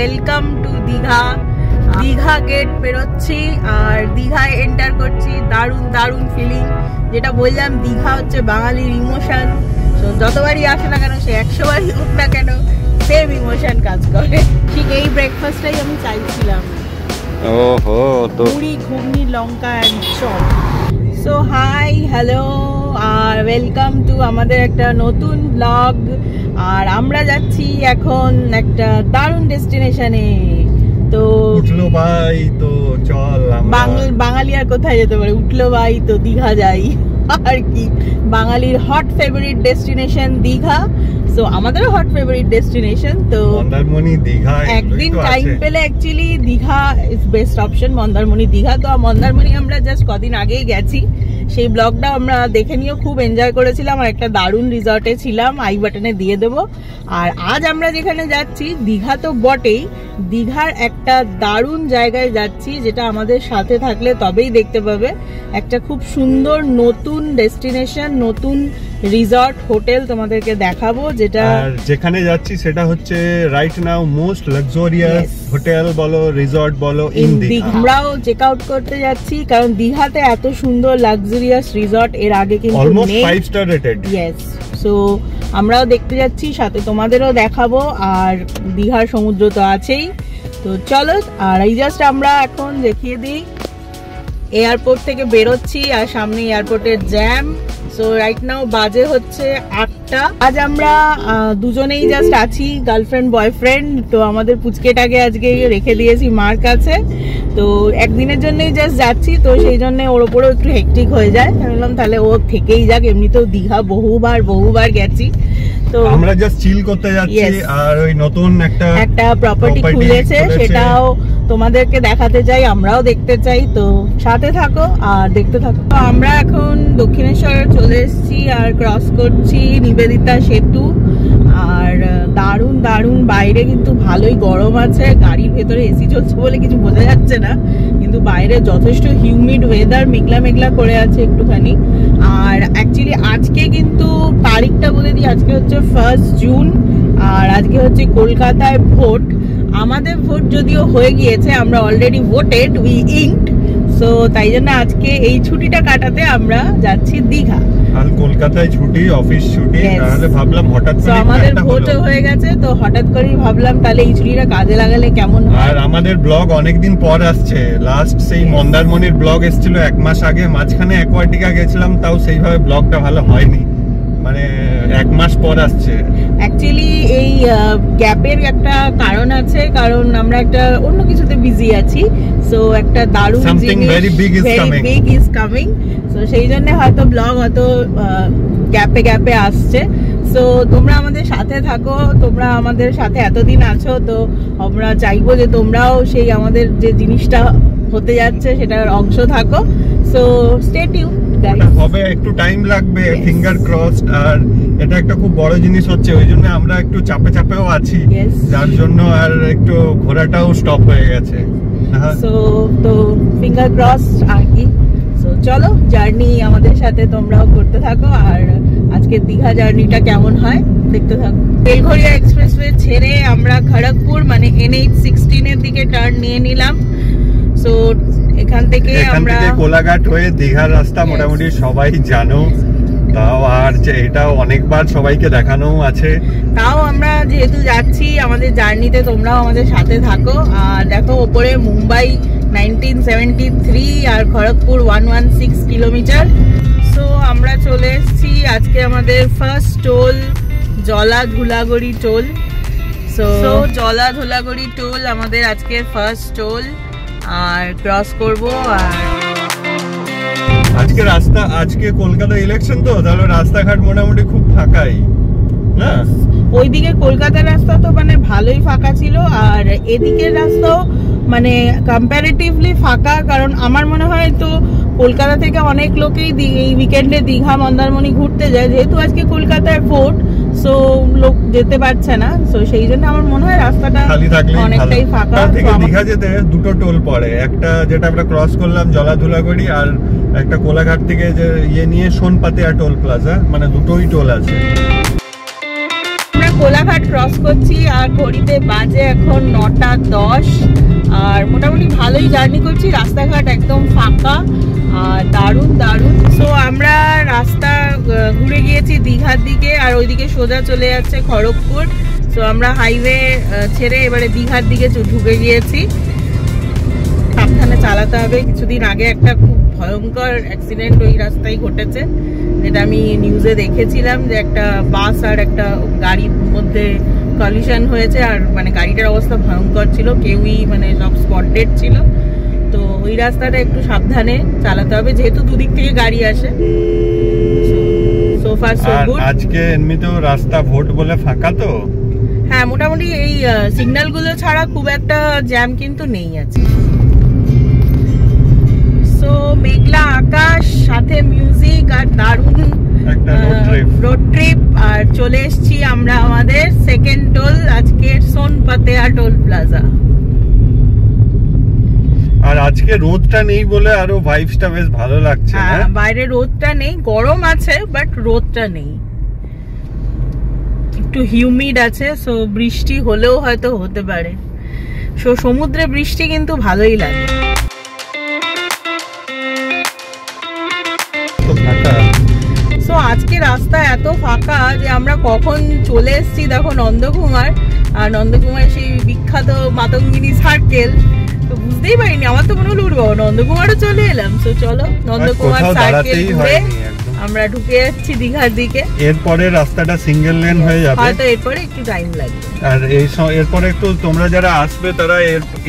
Welcome to Digha. Digha gate বেরোচ্ছি আর দীঘায় এন্টার করছি। দারুণ দারুণ ফিলিং। যেটা বললাম, দীঘা হচ্ছে বাঙালির ইমোশন। তো যতবারই আসে না কেন, সে 100 বারই হোক না কেন, সেম ইমোশন কাজ করে। ঠিক এই ব্রেকফাস্টটাই আমি চাইছিলাম। ওহো, তো মুড়ি, ঘুগনি, লঙ্কা and chop. So hi, hello আর ওয়েলকাম টু আমাদের একটা নতুন ব্লগ। আর আমরা যাচ্ছি এখন একটা দারুণ ডেস্টিনেশনে। তো উঠলো ভাই, তো চল। বাঙালি আর কোথায় যেতে পারে? উঠলো ভাই, তো দীঘা যাই। আর কি, বাঙালির hot favourite destination Digha. So আমাদেরও হট ফেভারিট ডেস্টিনেশন। তো মন্দারমণি, দীঘা একদিন টাইম পেলে actually Digha is best option. Mandarmani, Digha. তো মন্দারমণি আমরা জাস্ট কদিন আগেই গেছি। সেই ব্লগটা আমরা দেখে নিয়েও খুব এনজয় করেছিলাম আর একটা দারুণ রিসর্টে ছিলাম, আই বাটনে দিয়ে দেবো। আর আজ আমরা যেখানে যাচ্ছি, দীঘা তো বটেই, দীঘার একটা দারুণ জায়গায় যাচ্ছি, যেটা আমাদের সাথে থাকলে তবেই দেখতে পাবে। একটা খুব সুন্দর নতুন ডেস্টিনেশন, নতুন রিসর্ট, হোটেল তোমাদেরকে দেখাবো। যেটা যেখানে যাচ্ছি সেটা হচ্ছে right now most luxurious hotel বলো, রিসর্ট বলো ইন দীঘা। আমরাও চেক আউট করতে যাচ্ছি, কারণ দীঘাতে এত সুন্দর লাক্সারিয়াস রিসর্ট এর আগে কিন্তু almost 5 star rated. Yes. So আমরাও দেখতে যাচ্ছি, সাথে তোমাদেরও দেখাবো। আর দীঘার সমুদ্র তো আছেই। তো চলো, আর এই জাস্ট আমরা এখন দেখিয়ে দিই, এয়ারপোর্ট থেকে বেরোচ্ছি আর সামনে এয়ারপোর্টের জ্যাম। সো রাইট নাও বাজে হচ্ছে 8টা। আজ আমরা দুজনেই জাস্ট আছি, গার্লফ্রেন্ড বয়ফ্রেন্ড। তো আমাদের পুচকেটাকে আজকে রেখে দিয়েছি মার কাছে। তো একদিনের জন্যই জাস্ট যাচ্ছি, তো সেই জন্য ওর ওপরেও একটু হেকটিক হয়ে যায়। বললাম তাহলে ও থেকেই যাক, এমনিতেও দীঘা বহুবার গেছি। তো আমরা জাস্ট চিল করতে যাচ্ছি। আর ওই নতুন একটা প্রপার্টি খুলেছে, সেটাও তোমাদেরকে দেখাতে চাই, আমরাও দেখতে চাই। তো সাথে থাকো আর দেখতে থাকো। তো আমরা এখন দক্ষিণেশ্বর চলে এসেছি আর ক্রস করছি নিবেদিতা সেতু। আর দারুণ দারুণ, বাইরে কিন্তু ভালোই গরম আছে। গাড়ির ভেতরে এসি চলছে বলে কিছু বোঝা যাচ্ছে না, কিন্তু বাইরে যথেষ্ট হিউমিড ওয়েদার, মেঘলা মেঘলা করে আছে একটুখানি। আর অ্যাকচুয়ালি আজকে কিন্তু তারিখটা বলে দিই, আজকে হচ্ছে 1 জুন। আর আজকে হচ্ছে কলকাতায় ভোট। আমাদের ভোট যদিও হয়ে গিয়েছে, আমরা অলরেডি ভোটেড, উই ইঙ্কড। সো তাই জন্য আজকে এই ছুটিটা কাটাতে আমরা যাচ্ছি দীঘা। আর কলকাতায় ছুটি, অফিস ছুটি, তাহলে ভাবলাম হঠাৎ করে আমাদের ভোটও হয়ে গেছে, তো হঠাৎ করেই ভাবলাম তাহলে এই ছুটিটা কাজে লাগালে কেমন হয়। আর আমাদের ব্লগ অনেকদিন পর আসছে। লাস্ট সেই মন্দারমণির ব্লগ এসেছিল 1 মাস আগে। মাঝখানে অ্যাকোয়াটিকা গেছিলাম, তাও সেইভাবে ব্লগটা ভালো হয়নি। মানে 1 মাস পর আসছে। অ্যাকচুয়ালি এই গ্যাপের একটা কারণ আছে, কারণ আমরা একটা অন্য কিছুতে বিজি আছি। সো একটা দারুণ something very big is coming. So সেই জন্য হয়তো ব্লগ হয়তো গ্যাপে আসছে। সো তোমরা আমাদের সাথে থাকো, তোমরা আমাদের সাথে এতদিন আছো, তো আমরা চাইবো যে তোমরাও সেই আমাদের যে জিনিসটা হতে যাচ্ছে সেটার অংশ থাকো। So stay tune. হবে একটু টাইম লাগবে, ফিঙ্গার ক্রসড। আর এটা একটা খুব বড় জিনিস হচ্ছে, ওই জন্য আমরা একটু চাপেও আছি, যার জন্য আর একটু ঘোরাটাও স্টপ হয়ে গেছে। সো তো ফিঙ্গার ক্রসড আর কি। সো চলো, জার্নি আমাদের সাথে তোমরাও করতে থাকো। আর আজকে দীঘা জার্নিটা কেমন হয় দেখতে থাকো। বেলঘরিয়া এক্সপ্রেসওয়ে ছেড়ে আমরা খড়গপুর মানে NH-16 এর দিকে টার্ন নিয়ে নিলাম। সো এখান থেকে আমরা কোলাঘাট হয়ে দীঘার রাস্তা মোটামুটি সবাই জানো, তাও আর এটাও অনেকবার সবাইকে দেখানো আছে। তাও আমরা যেহেতু যাচ্ছি আমাদের জার্নিতে, তোমরাও আমাদের সাথে থাকো। আর দেখো, ওপরে মুম্বাই 1973 আর খড়গপুর 116 কিলোমিটার। সো আমরা চলে এসেছি। আজকে আমাদের ফার্স্ট টোল জলা ধুলাগড়ি টোল। সো জলা ধুলাগড়ি টোল আমাদের আজকে ফার্স্ট টোল, আর ক্রস করব। আর আজকে কলকাতা ইলেকশন, তো তাহলে রাস্তাঘাট মোটামুটি খুব ফাঁকাই না। ওইদিকে কলকাতার রাস্তা তো মানে ভালোই ফাঁকা ছিল, আর এদিকের রাস্তাও মানে কম্পারেটিভলি ফাঁকা। কারণ আমার মনে হয় তো কলকাতা থেকে অনেক লোকেই এই উইকেন্ডে দীঘা মন্দারমণি ঘুরতে যায়, যেহেতু আজকে কলকাতায় ভোট। সো লোক যেতে পারছে না, সো সেই জন্য আমার মনে হয় রাস্তাটা অনেকটাই ফাঁকা। দীঘা যেতে 2টো টোল পড়ে, একটা যেটা আমরা ক্রস করলাম জলা ধুলাগড়ি, আর একটা কোলাঘাট থেকে যে নিয়ে সোনপাতিয়া টোল প্লাজা, মানে দুটোই টোল আছে। কোলাঘাট ক্রস করছি আর ঘড়িতে বাজে এখন 9:10 আর মোটামুটি ভালোই জার্নি করছি। রাস্তাঘাট একদম ফাঁকা আর দারুণ দারুণ। সো আমরা রাস্তা ঘুরে গিয়েছি দীঘার দিকে আর ওইদিকে সোজা চলে যাচ্ছে খড়গপুর। সো আমরা হাইওয়ে ছেড়ে এবারে দীঘার দিকে ঢুকে গিয়েছি। সাবধানে চালাতে হবে। কিছুদিন আগে একটা খুব ভয়ঙ্কর অ্যাক্সিডেন্ট ওই রাস্তায় ঘটেছে, যেটা আমি নিউজে দেখেছিলাম, যে একটা বাস আর একটা গাড়ির মধ্যে কলিশন হয়েছে আর মানে গাড়িটার অবস্থা ভয়ঙ্কর ছিল, কেউই মানে সব স্পট ডেড ছিল। তো ওই রাস্তাটা একটু সাবধানে চালাতে হবে যেহেতু দুদিক থেকে গাড়ি আসে। So far so good. আজকে এমনিতেও রাস্তা ভোট বলে ফাঁকা তো, হ্যাঁ মোটামুটি এই সিগন্যাল গুলো ছাড়া খুব একটা জ্যাম কিন্তু নেই আছে। সো মেঘলা আকাশ, সাথে মিউজিক আর দারুণ একটা রোড ট্রিপ। আর চলে এসেছি আমরা আমাদের সেকেন্ড টোল, আজকে সোনপাতিয়া টোল প্লাজা। আর আজকে রোদটা নেই বলে আরো ভাইবসটা বেশ ভালো লাগছে। হ্যাঁ বাইরে রোদটা নেই, গরম আছে বাট রোদটা নেই, একটু হিউমিড আছে। সো বৃষ্টি হলেও হয়তো হতে পারে। সো সমুদ্রে বৃষ্টি কিন্তু ভালোই লাগে। সো আজকে রাস্তা এত ফাঁকা যে আমরা কখন চলে এসেছি দেখো নন্দকুমার, আর নন্দকুমার সেই বিখ্যাত মাতঙ্গিনী সার্কেল। তো বুঝতেই পারিনি, আমার তো মনে হলো উঠবো নন্দকুমারও চলে এলাম। তো চলো নন্দকুমার সার্কেল ঘুরে আমরা ঢুকে যাচ্ছি দীঘার দিকে। এরপরে রাস্তাটা সিঙ্গেল লেন হয়ে যাবে, হয়তো এরপরে একটু টাইম লাগবে। আর এরপরে একটু তোমরা যারা আসবে তারা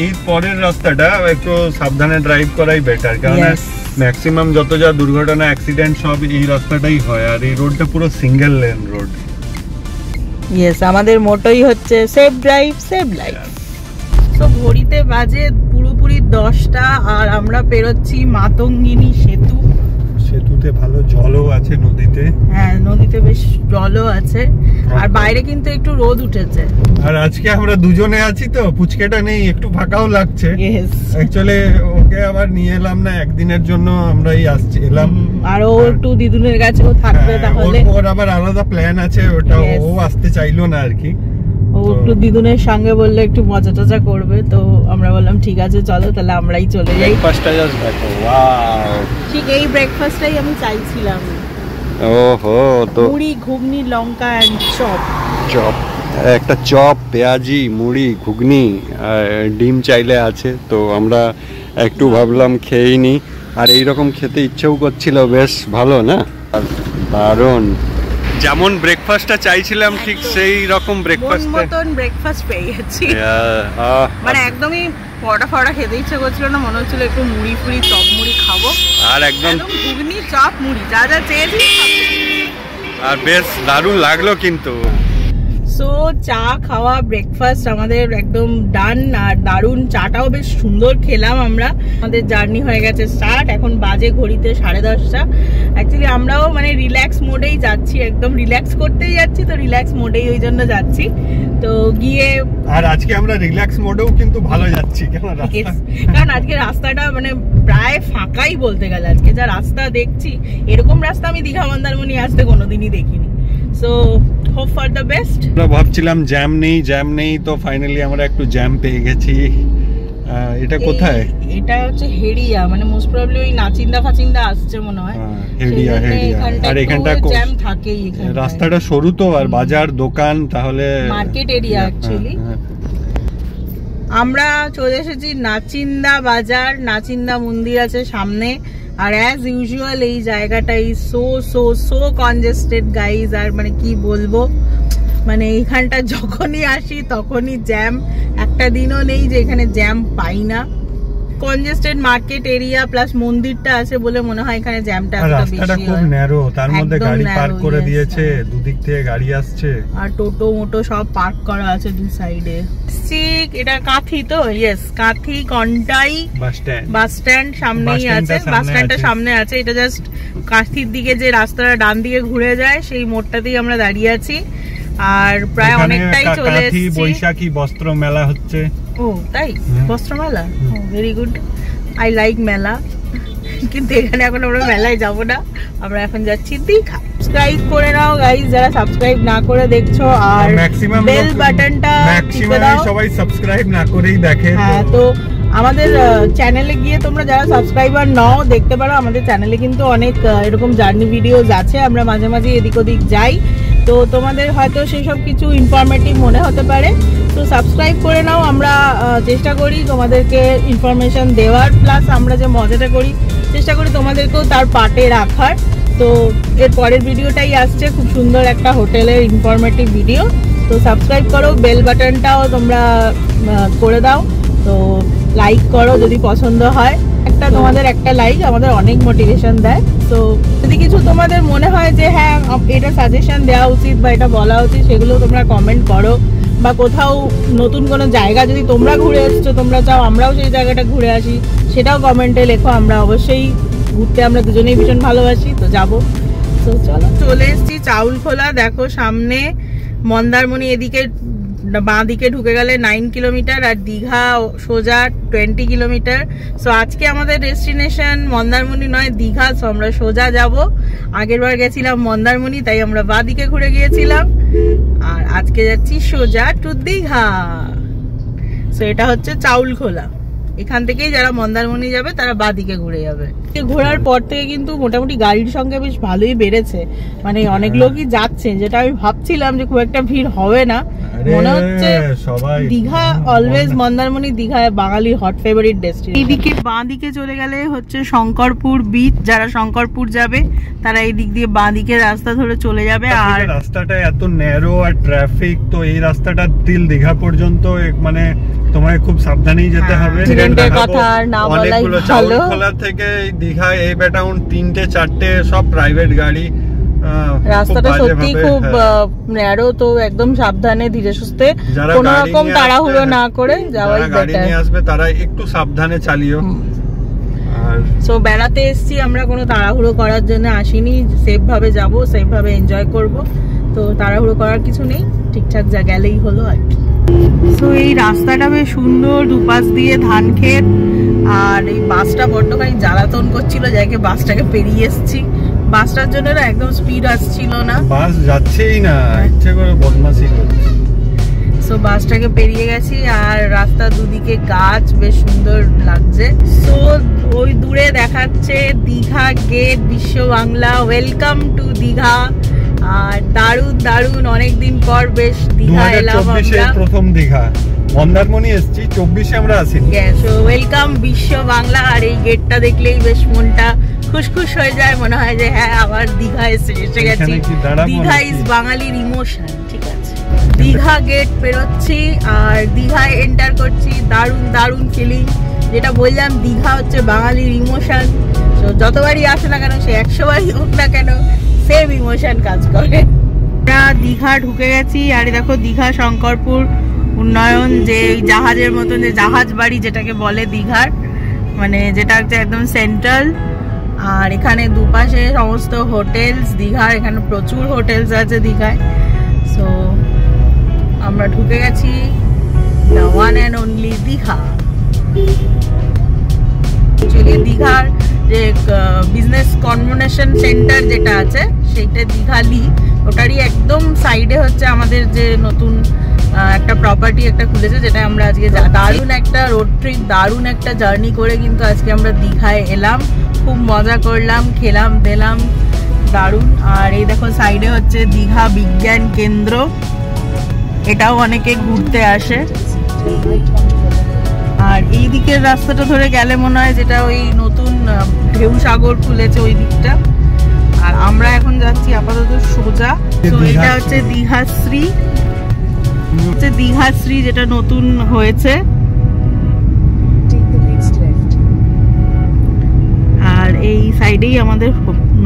এই পরের রাস্তাটা একটু সাবধানে ড্রাইভ করাই বেটার, কারণ ম্যাক্সিমাম যত যা দুর্ঘটনা অ্যাক্সিডেন্ট সব এই রাস্তাটাই হয়। আর এই রোডটা পুরো সিঙ্গেল লেন রোড। ইয়েস, আমাদের মোটোই হচ্ছে সেফ ড্রাইভ সেভ লাইফ। তো ঘড়িতে বাজে পুরোপুরি 10টা আর আমরা পেরোচ্ছি মাতঙ্গিনী সেতু। সেতুতে ভালো জলও আছে নদীতে। হ্যাঁ নদীতে বেশ জলও আছে আর বাইরে কিন্তু একটু রোদ উঠেছে। আর আজকে আমরা দুজনে আছি তো, পুচকেটা নেই, একটু ফাঁকাও লাগছে। অ্যাকচুয়ালি ওকে আবার নিয়ে এলাম না, একদিনের জন্য আমরাই আসছি এলাম। আর ও একটু দিদুনের কাছেও থাকবে, তাহলে ওর আবার আলাদা প্ল্যান আছে, ওটা ও আসতে চাইলো না আর কি। ও একটু দিদুনের সঙ্গে বললে একটু মজা টজা করবে, তো আমরা বললাম ঠিক আছে চলো তাহলে আমরাই চলে যাই। ব্রেকফাস্টটা জাস্ট দেখো, ওয়াও, ঠিক এই ব্রেকফাস্টটাই আমি চাইছিলাম। ওহো, তো মুড়ি ঘুগনি লঙ্কা এন্ড চপ, একটা চপ, পেঁয়াজি, মুড়ি, ঘুগনি, ডিম চাইলে আছে। তো আমরা একটু ভাবলাম খেয়েই নি, আর এইরকম খেতে ইচ্ছেও করছিল, বেশ ভালো না? দারুণ, যেমন ব্রেকফাস্টটা চাইছিলাম ঠিক সেই রকম ব্রেকফাস্ট পেয়ে গেছি। মানে একদমই পরোটা ফরোটা খেতে ইচ্ছে করছিল না, মনে হচ্ছিল একটু মুড়ি ফুড়ি চপ মুড়ি খাবো, আর একদম ঘুগনি চপ মুড়ি যা যা চেয়েছি। আর বেশ দারুণ লাগলো কিন্তু। সো চা খাওয়া ব্রেকফাস্ট আমাদের একদম ডান, আর দারুণ চাটাও বেশ সুন্দর খেলাম আমরা। আমাদের জার্নি হয়ে গেছে স্টার্ট, এখন বাজে ঘড়িতে 10:30। অ্যাকচুয়ালি আমরাও মানে রিল্যাক্স মোডেই যাচ্ছি, একদম রিল্যাক্স করতেই যাচ্ছি, তো রিল্যাক্স মোডেই ওই জন্য যাচ্ছি। তো গিয়ে আর আজকে আমরা রিল্যাক্স মোডেও কিন্তু ভালো যাচ্ছি, কারণ আজকে রাস্তাটা মানে প্রায় ফাঁকাই বলতে গেলে। আজকে যা রাস্তা দেখছি, এরকম রাস্তা আমি দীঘা মন্দারমণি আসতে কোনোদিনই দেখিনি। So hope for the best. আমরা ভাবছিলাম জ্যাম নেই, তো ফাইনালি আমরা একটু জ্যাম পেয়ে গেছি। এটা কোথায়? এটা হচ্ছে হেড়িয়া, মানে মোস্ট প্রবাবলি ওই নাচিন্দা ফাচিন্দা আসছে মনে হয়। হেড়িয়া। আর এখানটা জ্যাম থাকেই, এখানে রাস্তাটা সরু তো, আর বাজার দোকান, তাহলে মার্কেট এরিয়া অ্যাকচুয়ালি। আমরা চলে এসেছি নাচিন্দা বাজার, নাচিন্দা মন্দির আছে সামনে। আর অ্যাজ ইউজুয়াল এই জায়গাটাই সো কনজেস্টেড গাইজ, আর মানে কি বলবো, মানে এইখানটা যখনই আসি তখনই জ্যাম। একটা দিনও নেই যে এখানে জ্যাম পাই না। কনজেস্টেড মার্কেট এরিয়া প্লাস মন্দিরটা আছে বলে মনে হয় এখানে জ্যামটা এতটা বেশি হয়। রাস্তাটা খুব ন্যারো, তার মধ্যে গাড়ি পার্ক করে দিয়েছে, দুদিক থেকে গাড়ি আসছে, আর টোটো মোটো সব পার্ক করা আছে দুই সাইডে। ঠিক এটা কাঁথি তো, yes Kanthi Contai bus stand সামনেই আছে, বাস স্ট্যান্ডটা সামনে আছে। এটা জাস্ট কাঁথির দিকে যে রাস্তাটা ডান দিকে ঘুরে যায় সেই মোড়টাতেই আমরা দাঁড়িয়ে আছি। আর প্রায় অনেকটাই চলে এসেছি। বৈশাখী বস্ত্র মেলা হচ্ছে। ও তাই, বস্ত্র মেলা, ভেরি গুড, আই লাইক মেলা। কিন্তু এখানে এখন আমরা মেলায় যাব না, আমরা এখন যাচ্ছি দীঘা। সাবস্ক্রাইব করে নাও গাইস, যারা সাবস্ক্রাইব না করে দেখছো, আর বেল বাটনটা টিপে দাও। সবাই সাবস্ক্রাইব না করেই দেখে। হ্যাঁ, তো আমাদের চ্যানেলে গিয়ে তোমরা যারা সাবস্ক্রাইবার নাও দেখতে পারো। আমাদের চ্যানেলে কিন্তু অনেক এরকম জার্নি ভিডিওস আছে, আমরা মাঝে মাঝে এদিক ওদিক যাই, তো তোমাদের হয়তো সেই সব কিছু ইনফরমেটিভ মনে হতে পারে, তো সাবস্ক্রাইব করে নাও। আমরা চেষ্টা করি তোমাদেরকে ইনফরমেশন দেওয়ার, প্লাস আমরা যে মজাটা করি চেষ্টা করি তোমাদেরকেও তার পার্টে রাখার। তো এর পরের ভিডিওটাই আসছে, খুব সুন্দর একটা হোটেলের ইনফরমেটিভ ভিডিও, তো সাবস্ক্রাইব করো, বেল বাটনটাও তোমরা করে দাও, তো লাইক করো যদি পছন্দ হয়। তোমাদের একটা লাইক আমাদের অনেক মোটিভেশন দেয়। তো যদি কিছু তোমাদের মনে হয় যে হ্যাঁ এটা সাজেশন দেওয়া উচিত বা এটা বলা উচিত, সেগুলো তোমরা কমেন্ট করো। বা কোথাও নতুন কোনো জায়গা যদি তোমরা ঘুরে এসছো, তোমরা চাও আমরাও সেই জায়গাটা ঘুরে আসি, সেটাও কমেন্টে লেখো। আমরা অবশ্যই ঘুরতে আমরা দুজনেই ভীষণ ভালোবাসি, তো যাবো। তো চলো, চলে এসেছি চাউলখোলা। দেখো সামনে মন্দারমণি, এদিকে বাঁ দিকে ঢুকে গেলে 9 কিলোমিটার, আর দীঘা সোজা 20 কিলোমিটার। সো আজকে আমাদের ডেস্টিনেশন মন্দারমণি নয়, দীঘা। সো আমরা সোজা যাব। আগের বার গেছিলাম মন্দারমণি, তাই আমরা বাঁ দিকে ঘুরে গিয়েছিলাম, আর আজকে যাচ্ছি সোজা টু দীঘা। সো এটা হচ্ছে চাউলখোলা। এখান থেকেই যারা মন্দারমণি যাবে তারা বাঁ দিকে ঘুরে যাবে। ঘোরার পর থেকে কিন্তু মোটামুটি গাড়ির সংখ্যা বেশ ভালোই বেড়েছে, মানে অনেক লোকই যাচ্ছে, যেটা আমি ভাবছিলাম যে খুব একটা ভিড় হবে না। মনে হচ্ছে দীঘা অলওয়েজ, মন্দারমণি দীঘা বাঙালির হট ফেভারিট ডেস্টিনেশন। এইদিকে বাঁ দিকে চলে গেলে হচ্ছে শঙ্করপুর বিচ। যারা শঙ্করপুর যাবে তারা এই দিক দিয়ে বাঁ দিকে রাস্তা ধরে চলে যাবে। আর রাস্তাটা এত ন্যারো আর ট্রাফিক, তো এই রাস্তাটা তিল দীঘা পর্যন্ত মানে তোমায় খুব সাবধানেই যেতে হবে। কথা না বলাই ভালো। চাউলখোলা থেকে দীঘা এই বেটাউন 3-4 সব প্রাইভেট গাড়ি। রাস্তাটা সত্যি খুব ন্যারো, তো একদম সাবধানে ধীরে সুস্থে, কোনো রকম তাড়াহুড়ো না করে যাওয়াই বেটার। গাড়ি নিয়ে আসবে তারা একটু সাবধানে চালিও। সো বেড়াতে এসেছি আমরা, কোনো তাড়াহুড়ো করার জন্য আসিনি, সেফ ভাবে যাবো, সেফ ভাবে এনজয় করব। তো তাড়াহুড়ো করার কিছু নেই, ঠিকঠাক যা গেলেই হলো আর কি। সো এই রাস্তাটা বেশ সুন্দর, দুপাশ দিয়ে ধান ক্ষেত, আর এই বাসটা বড্ডখানি জ্বালাতন করছিল, যাকে বাসটাকে পেরিয়ে এসেছি। বাসটার জন্য না একদম স্পিড আসছিল না, বাস যাচ্ছেই না, ইচ্ছে করে বদমাশি করছে। সো বাসটাকে পেরিয়ে গেছি, আর রাস্তা দুদিকে গাছ, বেশ সুন্দর লাগছে। সো ওই দূরে দেখাচ্ছে দীঘা গেট, বিশ্ব বাংলা, ওয়েলকাম টু দীঘা। আর দারুণ দারুণ, অনেকদিন পর বেশ দীঘা এলাম আমরা। প্রথম দীঘা, মন্দারমণি এসেছি, 24-এ আমরা আসিনি। ওয়েলকাম বিশ্ব বাংলা। আর এই গেটটা দেখলেই বেশ মনটা খুশখুশ হয়ে যায়, মনে হয় যে হ্যাঁ আবার দীঘা এসে গেছি। দীঘা ইজ বাঙালির ইমোশন। ঠিক আছে, দীঘা গেট পেরোচ্ছি আর দীঘায় এন্টার করছি। দারুণ দারুণ ফিলিং, যেটা বললাম দীঘা হচ্ছে বাঙালির ইমোশন। তো যতবারই আসে না কেন, সে 100 বারই হোক না কেন, সেম ইমোশন কাজ করে। আমরা দীঘা ঢুকে গেছি, আর দেখো দীঘা শঙ্করপুর উন্নয়ন, যে জাহাজের মতন, যে জাহাজ বাড়ি যেটাকে বলে দীঘার, মানে যেটা হচ্ছে একদম সেন্ট্রাল। আর এখানে দুপাশে সমস্ত হোটেলস দীঘার, এখানে প্রচুর হোটেলস আছে দীঘায়। সো আমরা ঢুকে গেছি the one and only Digha. Actually দীঘার যে বিজনেস কনভেনশন সেন্টার যেটা আছে, সেইটা দীঘালি, ওটারই একদম সাইডে হচ্ছে আমাদের যে নতুন একটা প্রপার্টি একটা খুলেছে, যেটা আমরা আজকে দারুণ একটা রোড ট্রিপ, দারুণ একটা জার্নি করে কিন্তু আজকে আমরা দীঘায় এলাম। খুব মজা করলাম, খেলাম দিলাম, দারুণ। আর এই দেখো সাইডে হচ্ছে দীঘা বিজ্ঞান কেন্দ্র, এটাও অনেকে ঘুরতে আসে। আর এই দিকের রাস্তাটা ধরে গেলে মনে হয় যেটা ওই নতুন ঢেউ সাগর খুলেছে ওই দিকটা। আর আমরা এখন যাচ্ছি আপাতত সোজা। তো এটা হচ্ছে দীঘাশ্রী, দীঘাশ্রী যেটা নতুন হয়েছে। আর এই সাইডেই আমাদের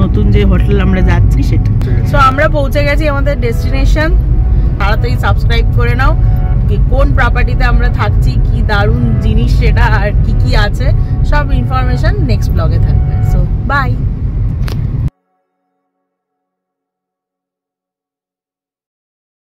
নতুন যে হোটেল আমরা যাচ্ছি সেটা। সো আমরা পৌঁছে গেছি আমাদের ডেস্টিনেশন। তাড়াতাড়ি সাবস্ক্রাইব করে নাও, কোন প্রপার্টিতে আমরা থাকছি, কি দারুণ জিনিস সেটা, আর কি কি আছে, সব ইনফরমেশন নেক্সট ব্লগে থাকবে। So by.